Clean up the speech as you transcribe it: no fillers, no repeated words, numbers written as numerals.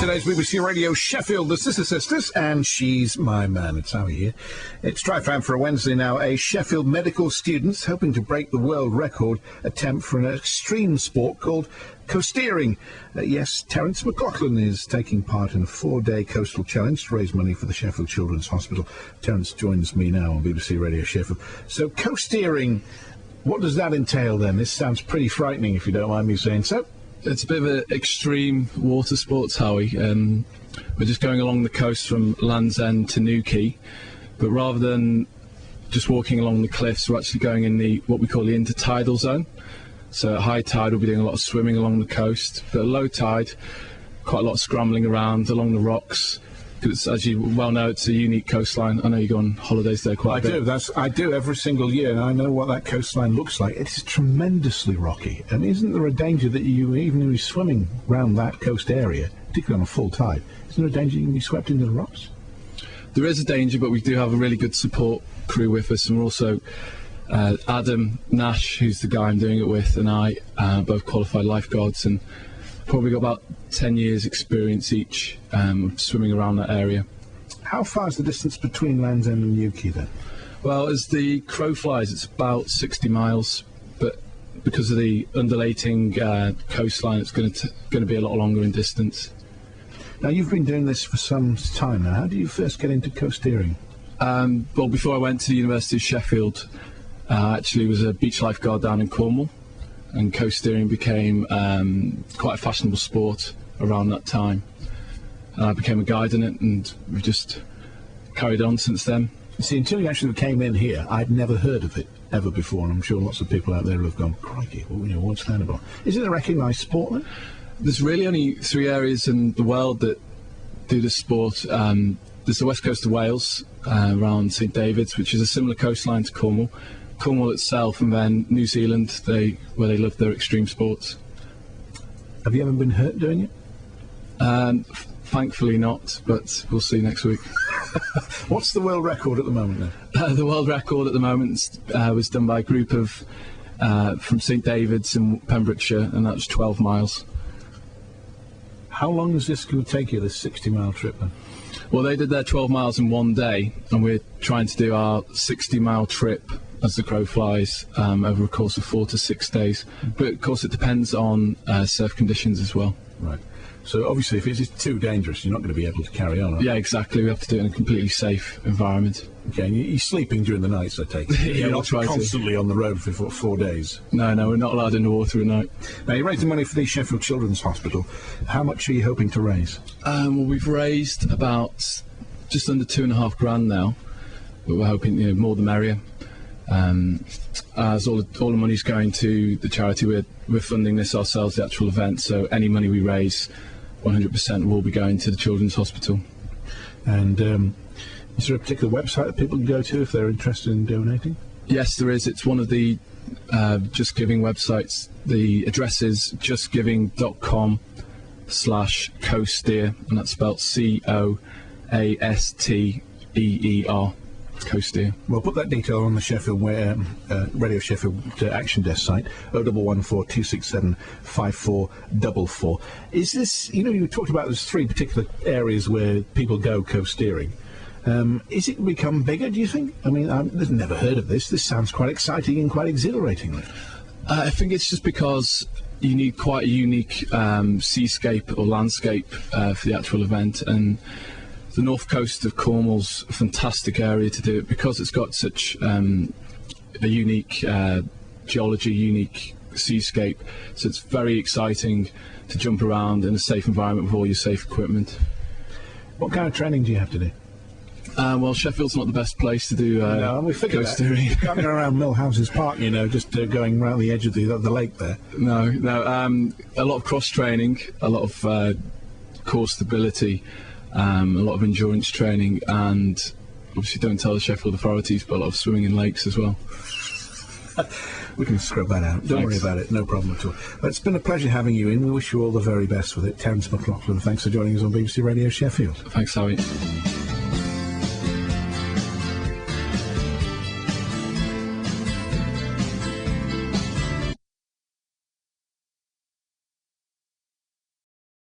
today's BBC Radio Sheffield, the Sister Sisters, and she's my man. It's Howie here. It's drive time for a Wednesday now. A Sheffield medical student hoping to break the world record attempt for an extreme sport called coasteering. Yes, Terence McLaughlin is taking part in a 4-day coastal challenge to raise money for the Sheffield Children's Hospital. Terence joins me now on BBC Radio Sheffield. So coasteering, what does that entail then? This sounds pretty frightening, if you don't mind me saying so. It's a bit of an extreme water sports, Howie. We're just going along the coast from Land's End to Newquay, but rather than just walking along the cliffs, we're actually going in what we call the intertidal zone. So at high tide, we'll be doing a lot of swimming along the coast, but at low tide, quite a lot of scrambling around along the rocks. Because as you well know, it's a unique coastline. I know you go on holidays there quite a bit. I do every single year, and I know what that coastline looks like. It's tremendously rocky. And isn't there a danger that even if you're swimming around that coast area, particularly on a full tide, isn't there a danger you can be swept into the rocks? There is a danger, but we do have a really good support crew with us, and we're also Adam Nash, who's the guy I'm doing it with, and I, both qualified lifeguards, and probably got about 10 years experience each swimming around that area. How far is the distance between Land's End and Newquay then? Well, as the crow flies, it's about 60 miles, but because of the undulating coastline, it's going to be a lot longer in distance. Now, you've been doing this for some time now. How did you first get into coasteering? Well, before I went to the University of Sheffield, I actually was a beach lifeguard down in Cornwall, and coasteering became quite a fashionable sport around that time. I became a guide in it, and we've just carried on since then. See, until you actually came in here, I'd never heard of it ever before, and I'm sure lots of people out there have gone, crikey, what's that about? Is it a recognised sport then? There's really only 3 areas in the world that do this sport. There's the west coast of Wales, around St David's, which is a similar coastline to Cornwall itself, and then New Zealand, where they love their extreme sports. Have you ever been hurt doing it? Thankfully not, but we'll see next week. What's the world record at the moment then? The world record at the moment was done by a group of from St David's in Pembrokeshire, and that's 12 miles. How long is this going to take you, this 60-mile trip then? Well, they did their 12 miles in 1 day, and we're trying to do our 60-mile trip as the crow flies over a course of 4 to 6 days. But of course it depends on surf conditions as well. Right. So obviously if it's too dangerous, you're not going to be able to carry on. Yeah, exactly. We have to do it in a completely safe environment. Okay, and you're sleeping during the nights, I take it. Yeah, you're not constantly on the road for 4 days. No, we're not allowed in the water at night. Now, you're raising money for the Sheffield Children's Hospital. How much are you hoping to raise? Well, we've raised about just under £2,500 now, but we're hoping more the merrier. As all the money's going to the charity, we're funding this ourselves, the actual event, so any money we raise 100% will be going to the Children's Hospital. And is there a particular website that people can go to if they're interested in donating? Yes, there is. It's one of the Just Giving websites. The address is justgiving.com/coasteer, and that's spelled COASTEER. Coasteer. We'll put that detail on the Sheffield Radio Sheffield Action Desk site, 0114 267 5444. Is this, you talked about there's 3 particular areas where people go coasteering. Is it become bigger, do you think? I mean, I've never heard of this. This sounds quite exciting and quite exhilarating. I think it's just because you need quite a unique seascape or landscape for the actual event, and the north coast of Cornwall's a fantastic area to do it because it's got such a unique geology, unique seascape. So it's very exciting to jump around in a safe environment with all your safe equipment. What kind of training do you have to do? Well, Sheffield's not the best place to do coasteering. You can't go around Millhouses Park, just going around the edge of the lake there. No. A lot of cross training, a lot of core stability. A lot of endurance training, and obviously don't tell the Sheffield authorities, but a lot of swimming in lakes as well. We can scrub that out. Don't worry about it. No problem at all. It's been a pleasure having you in. We wish you all the very best with it. Terence McLaughlin, thanks for joining us on BBC Radio Sheffield. Thanks, Howie.